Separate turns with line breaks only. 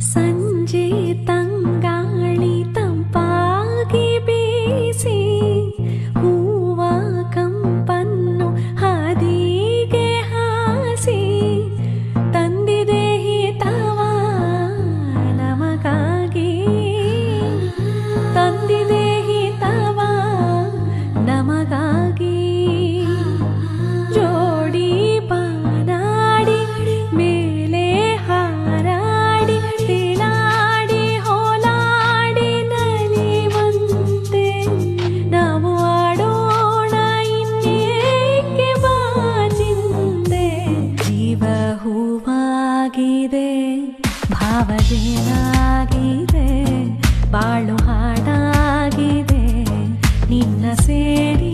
ಸಂಜೆ ತಂಗಾಳಿ ತಂಪಾಗಿ ಬೀಸಿ ಹೂವ ಕಂಪನ್ನು ಹಾದಿಗೆ ಹಾಸಿ ತಂದಿದೆ ಹಿತವ ನಮಗಾಗಿ, ತಂದಿದೆ ಹಿತವ ನಮಗಾಗಿ. ಜೋಡಿ ಬಾನಾಡಿ ಮೇಲೆ ಹಾರಾಡಿ ತಿಲಾಡಿ ಹೋಲಾಡಿ ನಲಿವಂತೆ ನಾವು ಆಡೋಣ ಇನ್ನೇಕೆ ಬಾಚಿಂದೆ. ಜೀವ ಹೂವಾಗಿದೆ, ಭಾವಜೇನಾಗಿದೆ, ಬಾಳು ಹಾಡಾಗಿದೆ ನಿನ್ನ ಸೇರಿ